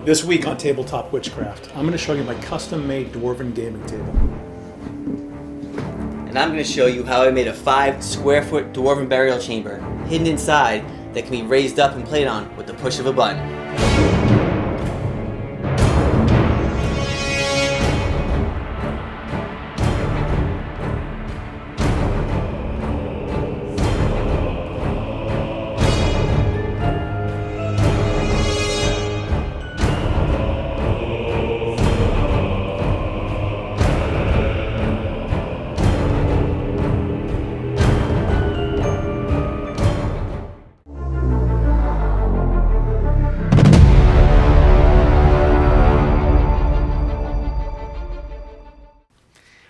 This week on Tabletop Witchcraft, I'm going to show you my custom-made Dwarven gaming table. And I'm going to show you how I made a 5 square foot Dwarven Burial Chamber hidden inside that can be raised up and played on with the push of a button.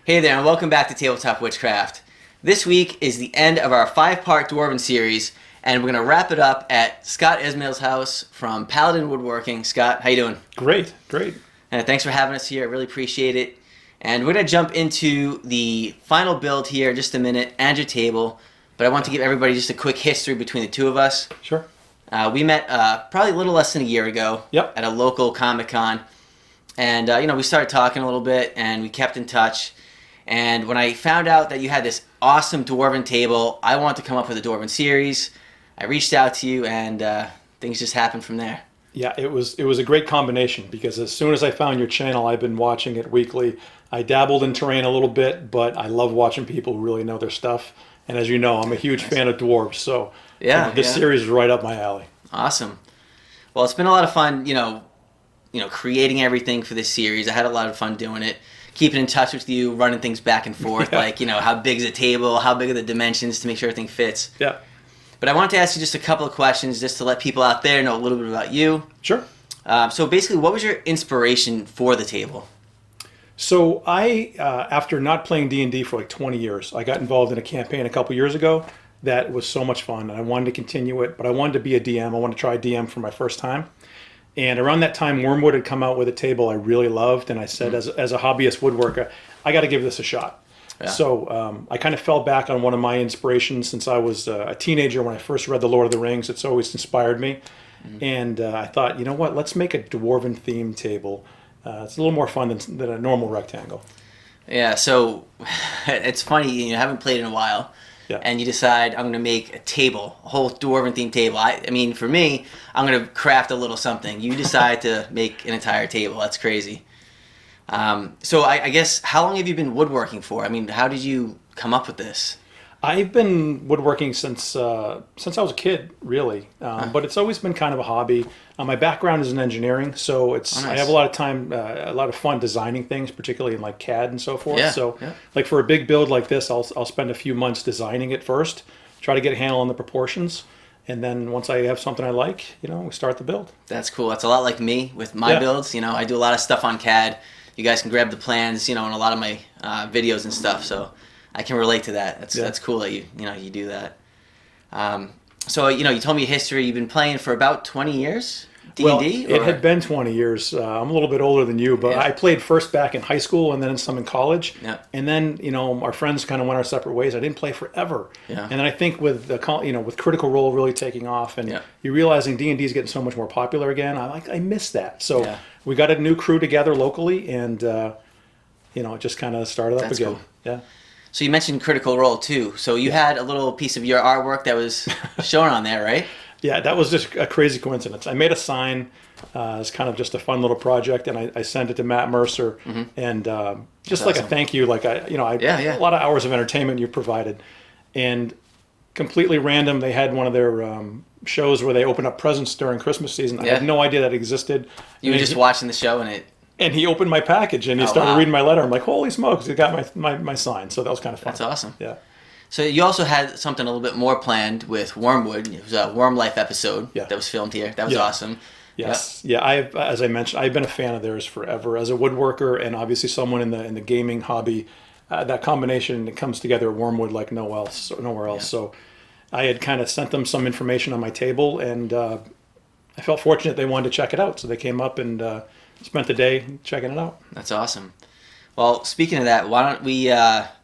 Hey there, and welcome back to Tabletop Witchcraft. This week is the end of our 5-part Dwarven series, and we're going to wrap it up at Scott Ismail's house from Paladin Woodworking. Scott, how you doing? Great, great. Thanks for having us here. I really appreciate it. And we're going to jump into the final build here in just a minute and your table, but I want to give everybody just a quick history between the two of us. Sure. We met probably a little less than a year ago Yep. at a local Comic-Con, and we started talking a little bit, and we kept in touch. And when I found out that you had this awesome Dwarven table, I wanted to come up with a Dwarven series. I reached out to you, and things just happened from there. Yeah, it was a great combination because as soon as I found your channel, I've been watching it weekly. I dabbled in terrain a little bit, but I love watching people who really know their stuff. And as you know, I'm a huge fan of dwarves, so this series is right up my alley. Awesome. Well, it's been a lot of fun, creating everything for this series. I had a lot of fun doing it. Keeping in touch with you, running things back and forth, how big is the table, how big are the dimensions to make sure everything fits. Yeah. But I wanted to ask you just a couple of questions just to let people out there know a little bit about you. Sure. So basically, what was your inspiration for the table? So I, after not playing D&D for like 20 years, I got involved in a campaign a couple years ago that was so much fun, and I wanted to continue it, but I wanted to be a DM. I wanted to try DM for my first time. And around that time, Wormwood had come out with a table I really loved, and I said, as a hobbyist woodworker, I got to give this a shot. Yeah. So I kind of fell back on one of my inspirations since I was a teenager when I first read The Lord of the Rings. It's always inspired me. Mm-hmm. And I thought, you know what, let's make a Dwarven themed table. It's a little more fun than a normal rectangle. Yeah, so it's funny, you haven't played in a while. Yeah. And you decide, I'm going to make a table, a whole Dwarven themed table. I mean, for me, I'm going to craft a little something. You decide to make an entire table. That's crazy. So I guess, how long have you been woodworking for? I mean, how did you come up with this? I've been woodworking since I was a kid, really. But it's always been kind of a hobby. My background is in engineering, so nice. I have a lot of time, a lot of fun designing things, particularly in like CAD and so forth. Yeah, like for a big build like this, I'll spend a few months designing it first, try to get a handle on the proportions, and then once I have something I like, we start the build. That's cool. That's a lot like me with my builds. I do a lot of stuff on CAD. You guys can grab the plans, in a lot of my videos and stuff. So I can relate to that. That's cool that you do that. So you told me history. You've been playing for about 20 years. D&D? Well, it had been 20 years. I'm a little bit older than you, but I played first back in high school and then some in college. Yeah. And then, our friends kind of went our separate ways. I didn't play forever. Yeah. And then I think with with Critical Role really taking off and you realizing D&D is getting so much more popular again, I miss that. So we got a new crew together locally and, it just kind of started up again. Cool. Yeah. So you mentioned Critical Role too. So you had a little piece of your artwork that was shown on there, right? Yeah, that was just a crazy coincidence. I made a sign as kind of just a fun little project, and I sent it to Matt Mercer, and just like awesome. A thank you, like a lot of hours of entertainment you provided, and completely random. They had one of their shows where they opened up presents during Christmas season. I had no idea that existed. You were just watching the show, and he opened my package, and he started reading my letter. I'm like, holy smokes, he got my sign. So that was kind of fun. That's awesome. Yeah. So you also had something a little bit more planned with Wormwood. It was a WYRM LYFE episode that was filmed here. That was awesome. Yes. Yeah. As I mentioned, I've been a fan of theirs forever as a woodworker and obviously someone in the gaming hobby. That combination comes together at Wormwood like nowhere else. Yeah. So I had kind of sent them some information on my table, and I felt fortunate they wanted to check it out. So they came up and spent the day checking it out. That's awesome. Well, speaking of that, why don't we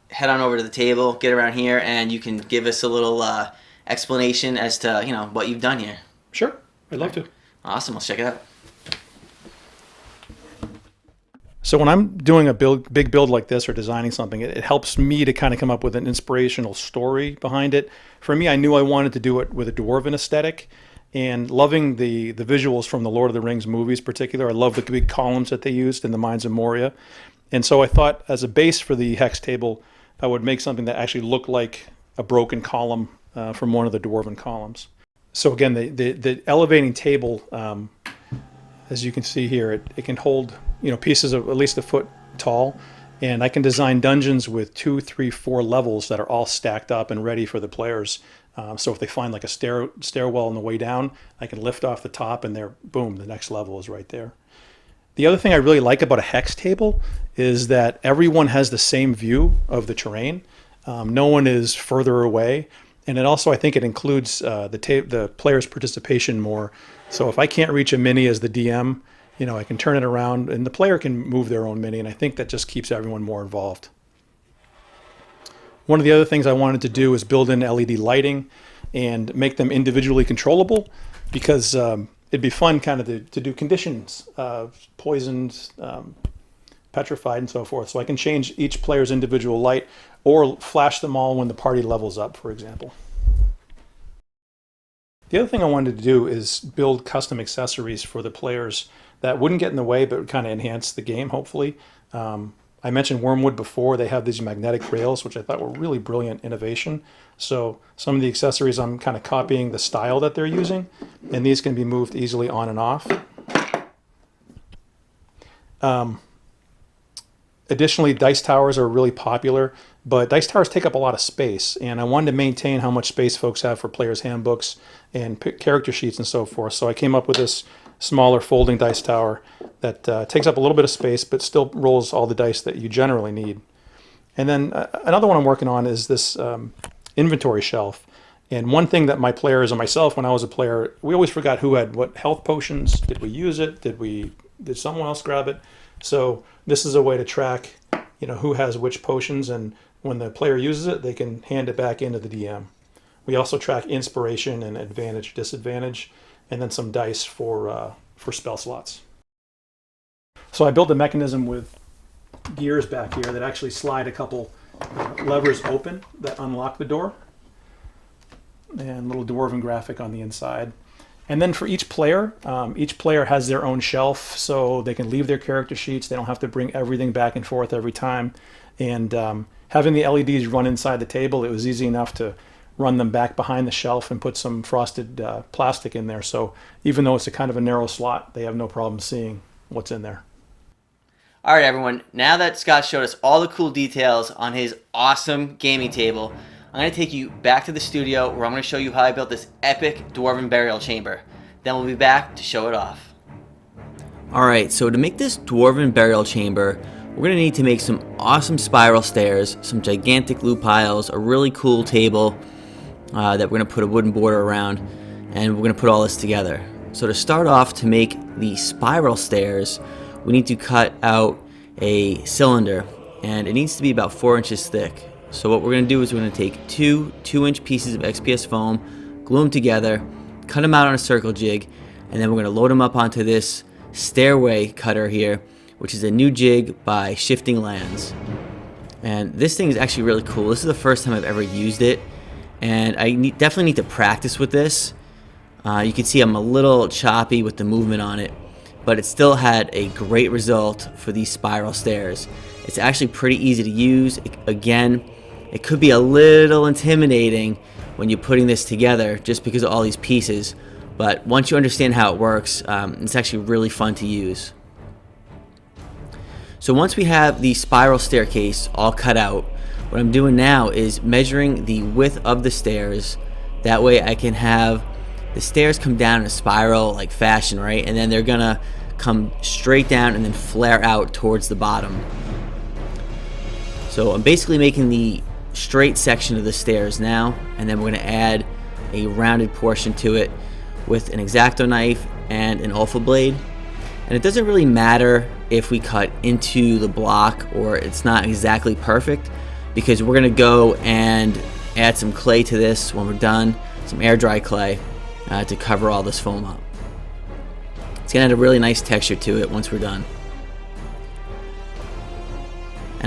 head on over to the table, get around here, and you can give us a little explanation as to what you've done here. Sure, I'd love to. Awesome, let's check it out. So when I'm doing a big build like this or designing something, it helps me to kind of come up with an inspirational story behind it. For me, I knew I wanted to do it with a Dwarven aesthetic, and loving the visuals from the Lord of the Rings movies in particular. I love the big columns that they used in the Mines of Moria. And so I thought as a base for the hex table, I would make something that actually looked like a broken column from one of the Dwarven columns. So again, the elevating table, as you can see here, it can hold pieces of at least a foot tall, and I can design dungeons with 2, 3, 4 levels that are all stacked up and ready for the players. So if they find like a stairwell on the way down, I can lift off the top and there, boom, the next level is right there. The other thing I really like about a hex table is that everyone has the same view of the terrain. No one is further away. And it also, I think it includes the player's participation more. So if I can't reach a mini as the DM, I can turn it around and the player can move their own mini. And I think that just keeps everyone more involved. One of the other things I wanted to do is build in LED lighting and make them individually controllable, because it'd be fun kind of to do conditions, poisoned, petrified, and so forth. So I can change each player's individual light or flash them all when the party levels up, for example. The other thing I wanted to do is build custom accessories for the players that wouldn't get in the way but would kind of enhance the game, hopefully. I mentioned Wormwood before. They have these magnetic rails, which I thought were really brilliant innovation. So some of the accessories, I'm kind of copying the style that they're using, and these can be moved easily on and off. Additionally, dice towers are really popular, but dice towers take up a lot of space, and I wanted to maintain how much space folks have for players' handbooks and character sheets and so forth. So I came up with this smaller folding dice tower that takes up a little bit of space, but still rolls all the dice that you generally need. And then another one I'm working on is this inventory shelf. And one thing that my players and myself, when I was a player, we always forgot who had what health potions. Did we use it? Did someone else grab it? So this is a way to track, who has which potions, and when the player uses it, they can hand it back into the DM. We also track inspiration and advantage, disadvantage, and then some dice for spell slots. So I built a mechanism with gears back here that actually slide a couple levers open that unlock the door, and little Dwarven graphic on the inside. And then for each player has their own shelf, so they can leave their character sheets. They don't have to bring everything back and forth every time. And having the LEDs run inside the table, it was easy enough to run them back behind the shelf and put some frosted plastic in there. So even though it's a kind of a narrow slot, they have no problem seeing what's in there. All right, everyone. Now that Scott showed us all the cool details on his awesome gaming table, I'm going to take you back to the studio where I'm going to show you how I built this epic Dwarven Burial Chamber. Then we'll be back to show it off. Alright, so to make this Dwarven Burial Chamber, we're going to need to make some awesome spiral stairs, some gigantic loot piles, a really cool table that we're going to put a wooden border around, and we're going to put all this together. So to start off, to make the spiral stairs, we need to cut out a cylinder, and it needs to be about 4 inches thick. So what we're going to do is we're going to take two 2-inch pieces of XPS foam, glue them together, cut them out on a circle jig, and then we're going to load them up onto this stairway cutter here, which is a new jig by Shifting Lands. And this thing is actually really cool. This is the first time I've ever used it, and I definitely need to practice with this. You can see I'm a little choppy with the movement on it, but it still had a great result for these spiral stairs. It's actually pretty easy to use. Again, it could be a little intimidating when you're putting this together just because of all these pieces, but once you understand how it works, it's actually really fun to use. So once we have the spiral staircase all cut out, what I'm doing now is measuring the width of the stairs. That way I can have the stairs come down in a spiral like fashion, right? And then they're gonna come straight down and then flare out towards the bottom. So I'm basically making the straight section of the stairs now, and then we're going to add a rounded portion to it with an X-Acto knife and an alpha blade. And it doesn't really matter if we cut into the block or it's not exactly perfect, because we're going to go and add some clay to this when we're done, some air dry clay to cover all this foam up. It's going to add a really nice texture to it once we're done.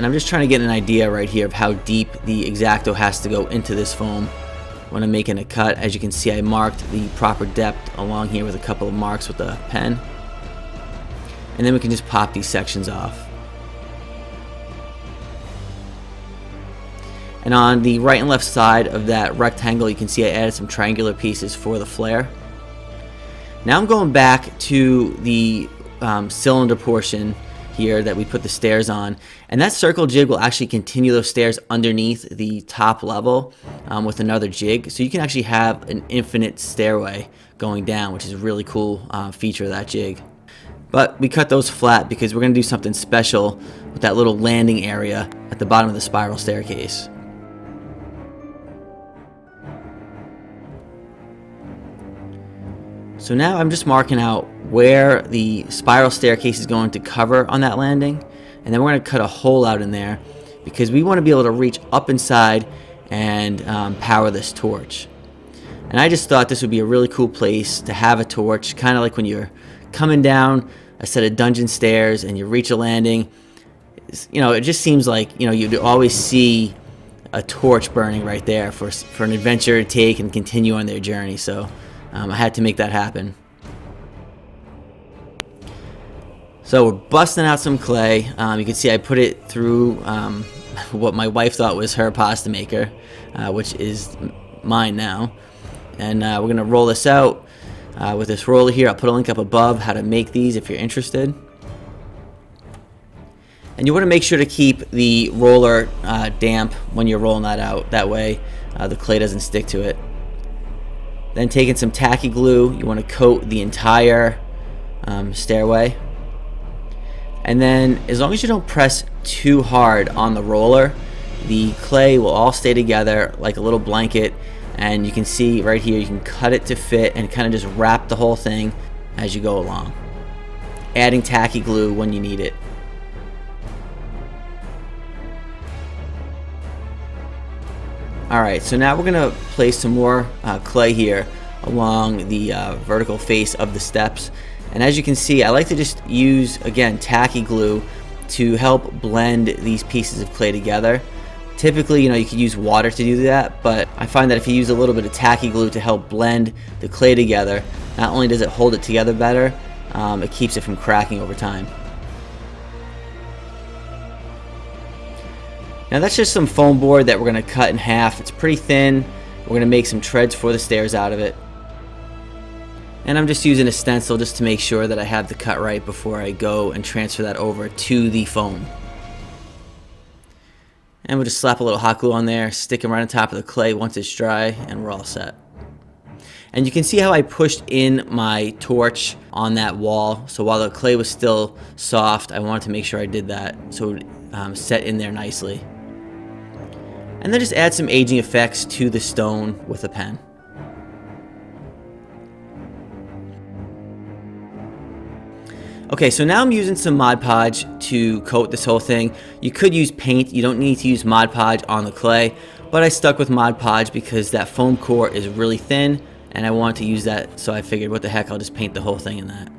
And I'm just trying to get an idea right here of how deep the X-Acto has to go into this foam when I'm making a cut. As you can see, I marked the proper depth along here with a couple of marks with a pen. And then we can just pop these sections off. And on the right and left side of that rectangle, you can see I added some triangular pieces for the flare. Now I'm going back to the cylinder portion here that we put the stairs on, and that circle jig will actually continue those stairs underneath the top level with another jig, so you can actually have an infinite stairway going down, which is a really cool feature of that jig. But we cut those flat because we're going to do something special with that little landing area at the bottom of the spiral staircase. So now I'm just marking out where the spiral staircase is going to cover on that landing, and then we're going to cut a hole out in there because we want to be able to reach up inside and power this torch. And I just thought this would be a really cool place to have a torch, kind of like when you're coming down a set of dungeon stairs and you reach a landing. You know, it just seems like, you know, you'd always see a torch burning right there for an adventurer to take and continue on their journey. So I had to make that happen. So we're busting out some clay. You can see I put it through what my wife thought was her pasta maker, which is mine now. And we're going to roll this out with this roller here. I'll put a link up above how to make these if you're interested. And you want to make sure to keep the roller damp when you're rolling that out. That way the clay doesn't stick to it. Then taking some tacky glue, you want to coat the entire stairway. And then as long as you don't press too hard on the roller, the clay will all stay together like a little blanket. And you can see right here, you can cut it to fit and kind of just wrap the whole thing as you go along. Adding tacky glue when you need it. Alright, so now we're going to place some more clay here along the vertical face of the steps. And as you can see, I like to just use, again, tacky glue to help blend these pieces of clay together. Typically, you know, you could use water to do that, but I find that if you use a little bit of tacky glue to help blend the clay together, not only does it hold it together better, it keeps it from cracking over time. Now that's just some foam board that we're going to cut in half. It's pretty thin. We're going to make some treads for the stairs out of it. And I'm just using a stencil just to make sure that I have the cut right before I go and transfer that over to the foam. And we'll just slap a little hot glue on there, stick them right on top of the clay once it's dry, and we're all set. And you can see how I pushed in my torch on that wall. So while the clay was still soft, I wanted to make sure I did that so it would set in there nicely. And then just add some aging effects to the stone with a pen. Okay, so now I'm using some Mod Podge to coat this whole thing. You could use paint. You don't need to use Mod Podge on the clay, but I stuck with Mod Podge because that foam core is really thin and I wanted to use that, so I figured what the heck, I'll just paint the whole thing in that.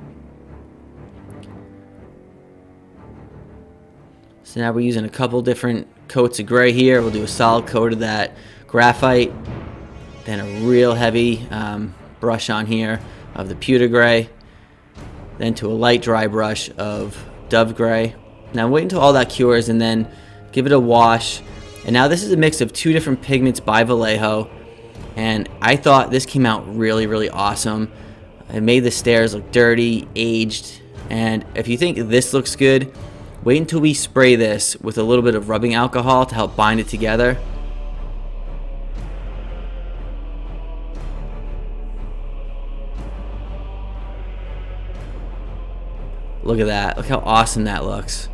So now we're using a couple different coats of gray here. We'll do a solid coat of that graphite, then a real heavy brush on here of the pewter gray, then to a light dry brush of dove gray. Now wait until all that cures and then give it a wash. And now this is a mix of two different pigments by Vallejo, and I thought this came out really, really awesome. It made the stairs look dirty, aged, and if you think this looks good, wait until we spray this with a little bit of rubbing alcohol to help bind it together. Look at that. Look how awesome that looks.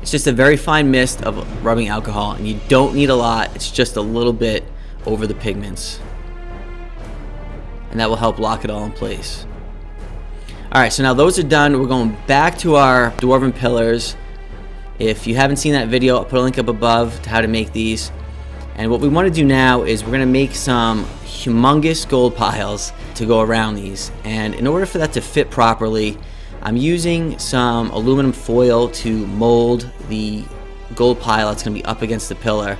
It's just a very fine mist of rubbing alcohol, and you don't need a lot. It's just a little bit over the pigments. And that will help lock it all in place. Alright, so now those are done. We're going back to our Dwarven pillars. If you haven't seen that video, I'll put a link up above to how to make these. And what we want to do now is we're going to make some humongous gold piles to go around these. And in order for that to fit properly, I'm using some aluminum foil to mold the gold pile that's going to be up against the pillar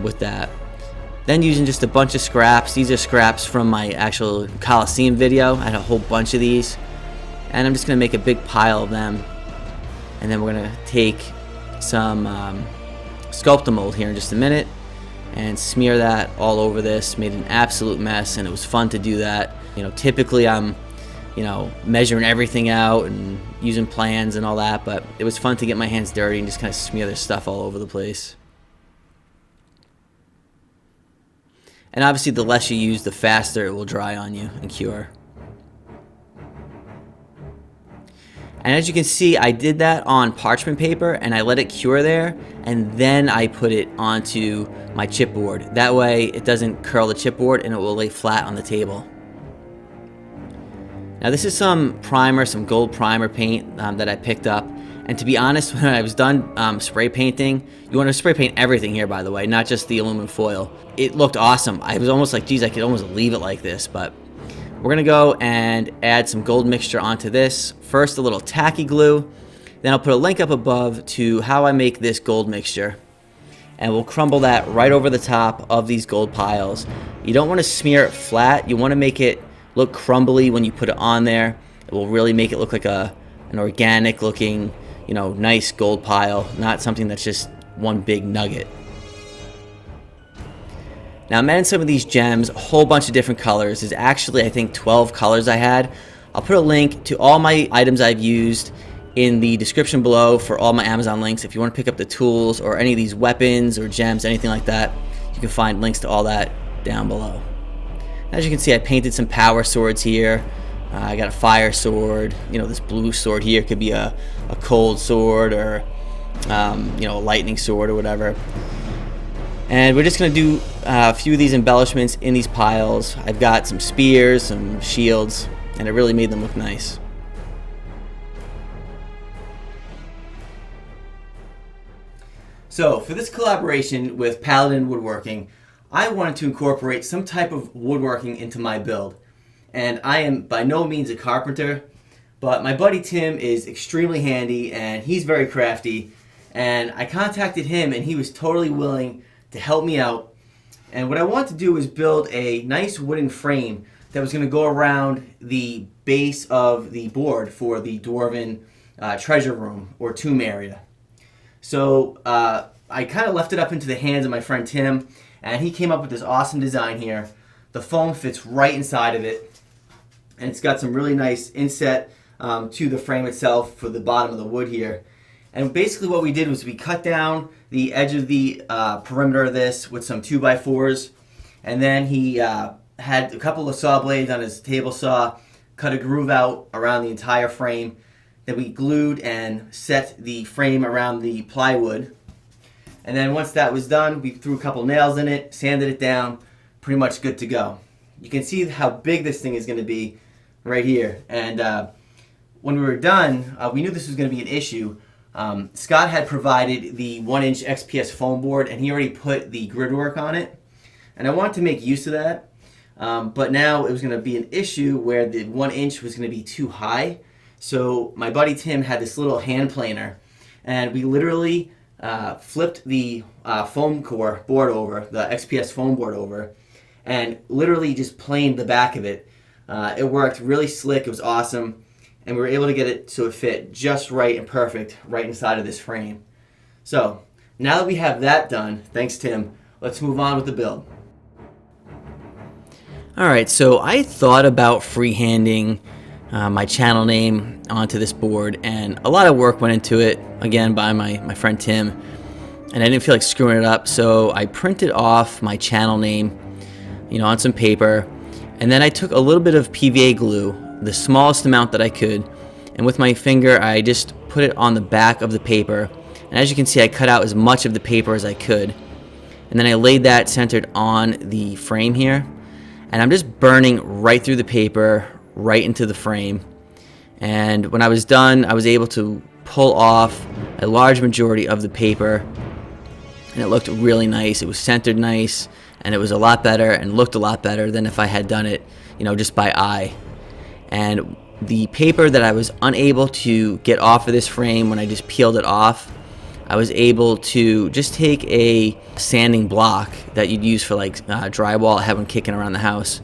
with that. Then using just a bunch of scraps. These are scraps from my actual Coliseum video. I had a whole bunch of these. And I'm just going to make a big pile of them. And then we're going to take some Sculptamold here in just a minute and smear that all over this. Made an absolute mess, and it was fun to do that. You know, typically I'm, you know, measuring everything out and using plans and all that, but it was fun to get my hands dirty and just kind of smear this stuff all over the place. And obviously the less you use, the faster it will dry on you and cure. And as you can see, I did that on parchment paper and I let it cure there, and then I put it onto my chipboard. That way it doesn't curl the chipboard and it will lay flat on the table. Now this is some primer, some gold primer paint that I picked up. And to be honest, when I was done spray painting, you want to spray paint everything here, by the way, not just the aluminum foil. It looked awesome. I was almost like, geez, I could almost leave it like this, but we're going to go and add some gold mixture onto this. First, a little tacky glue. Then I'll put a link up above to how I make this gold mixture. And we'll crumble that right over the top of these gold piles. You don't want to smear it flat. You want to make it look crumbly when you put it on there. It will really make it look like an organic looking, you know, nice gold pile, not something that's just one big nugget. Now I'm adding some of these gems, a whole bunch of different colors. There's actually, I think, 12 colors I had. I'll put a link to all my items I've used in the description below for all my Amazon links. If you want to pick up the tools or any of these weapons or gems, anything like that, you can find links to all that down below. As you can see, I painted some power swords here. I got a fire sword. You know, this blue sword here could be a cold sword, or you know, a lightning sword or whatever. And we're just going to do a few of these embellishments in these piles. I've got some spears, some shields, and it really made them look nice. So for this collaboration with Paladin Woodworking, I wanted to incorporate some type of woodworking into my build. And I am by no means a carpenter, but my buddy Tim is extremely handy and he's very crafty. And I contacted him and he was totally willing to help me out. And what I want to do is build a nice wooden frame that was going to go around the base of the board for the Dwarven treasure room or tomb area. So I kind of left it up into the hands of my friend Tim, and he came up with this awesome design here. The foam fits right inside of it, and it's got some really nice inset to the frame itself for the bottom of the wood here. And basically what we did was we cut down the edge of the perimeter of this with some 2x4s, and then he had a couple of saw blades on his table saw, cut a groove out around the entire frame. Then we glued and set the frame around the plywood. And then once that was done, we threw a couple nails in it, sanded it down, pretty much good to go. You can see how big this thing is going to be right here. And when we were done, we knew this was going to be an issue. Scott had provided the 1-inch XPS foam board, and he already put the grid work on it. And I wanted to make use of that, but now it was going to be an issue where the 1-inch was going to be too high. So my buddy Tim had this little hand planer, and we literally flipped the foam core board over, the XPS foam board over, and literally just planed the back of it. It worked really slick. It was awesome. And we were able to get it so it fit just right and perfect right inside of this frame. So now that we have that done, thanks Tim, let's move on with the build. Alright, so I thought about freehanding my channel name onto this board, and a lot of work went into it, again by my friend Tim, and I didn't feel like screwing it up, so I printed off my channel name, you know, on some paper, and then I took a little bit of PVA glue, the smallest amount that I could, and with my finger I just put it on the back of the paper, and as you can see I cut out as much of the paper as I could, and then I laid that centered on the frame here, and I'm just burning right through the paper, right into the frame. And when I was done, I was able to pull off a large majority of the paper, and it looked really nice. It was centered nice, and it was a lot better and looked a lot better than if I had done it, you know, just by eye. And the paper that I was unable to get off of this frame when I just peeled it off, I was able to just take a sanding block that you'd use for like drywall. I have one kicking around the house.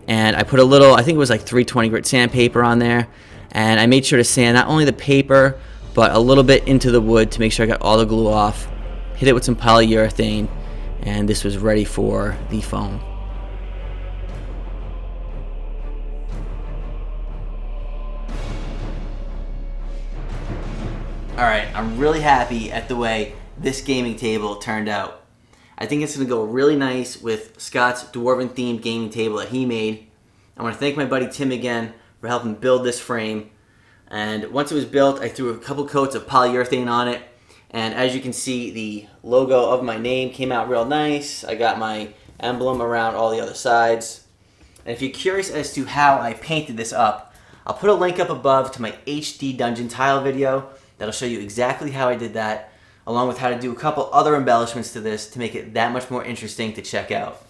And I put a little, I think it was like 320 grit sandpaper on there. And I made sure to sand not only the paper, but a little bit into the wood to make sure I got all the glue off. Hit it with some polyurethane, and this was ready for the foam. Alright, I'm really happy at the way this gaming table turned out. I think it's going to go really nice with Scott's Dwarven Themed gaming table that he made. I want to thank my buddy Tim again for helping build this frame. And once it was built, I threw a couple coats of polyurethane on it. And as you can see, the logo of my name came out real nice. I got my emblem around all the other sides. And if you're curious as to how I painted this up, I'll put a link up above to my HD Dungeon tile video. That'll show you exactly how I did that, along with how to do a couple other embellishments to this to make it that much more interesting to check out.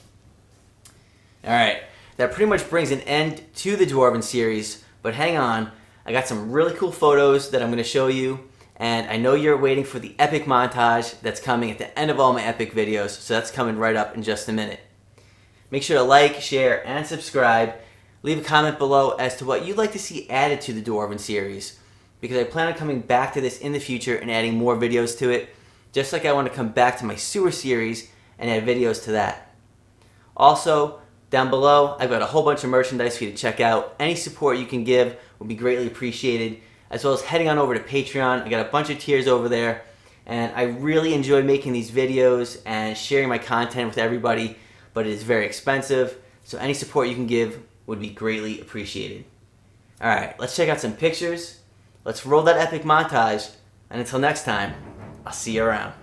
Alright, that pretty much brings an end to the Dwarven series, but hang on, I got some really cool photos that I'm going to show you, and I know you're waiting for the epic montage that's coming at the end of all my epic videos, so that's coming right up in just a minute. Make sure to like, share, and subscribe. Leave a comment below as to what you'd like to see added to the Dwarven series, because I plan on coming back to this in the future and adding more videos to it, just like I want to come back to my sewer series and add videos to that. Also, down below, I've got a whole bunch of merchandise for you to check out. Any support you can give would be greatly appreciated, as well as heading on over to Patreon. I got a bunch of tiers over there, and I really enjoy making these videos and sharing my content with everybody, but it is very expensive, so any support you can give would be greatly appreciated. Alright, let's check out some pictures. Let's roll that epic montage, and until next time, I'll see you around.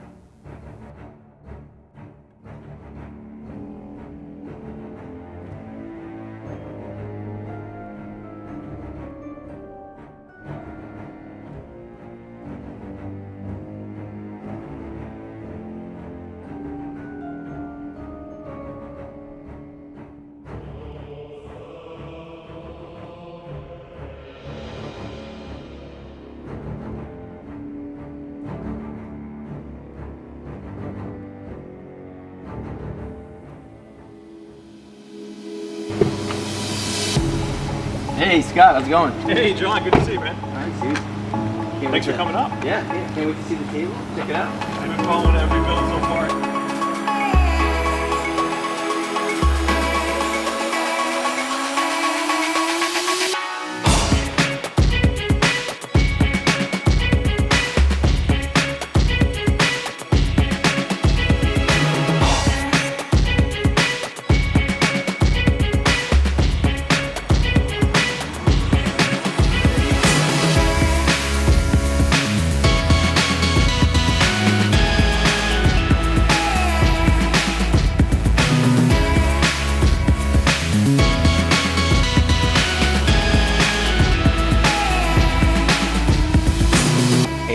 Hey Scott, how's it going? Hey John, good to see you, man. Nice, dude. Thanks for coming up. Yeah, can't wait to see the table. Check it out. I've been following every build so far.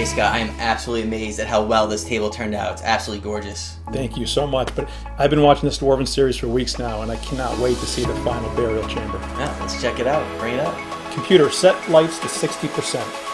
Scott, I am absolutely amazed at how well this table turned out. It's absolutely gorgeous. Thank you so much. But I've been watching this Dwarven series for weeks now, and I cannot wait to see the final burial chamber. Yeah, let's check it out. Bring it up. Computer, set lights to 60%.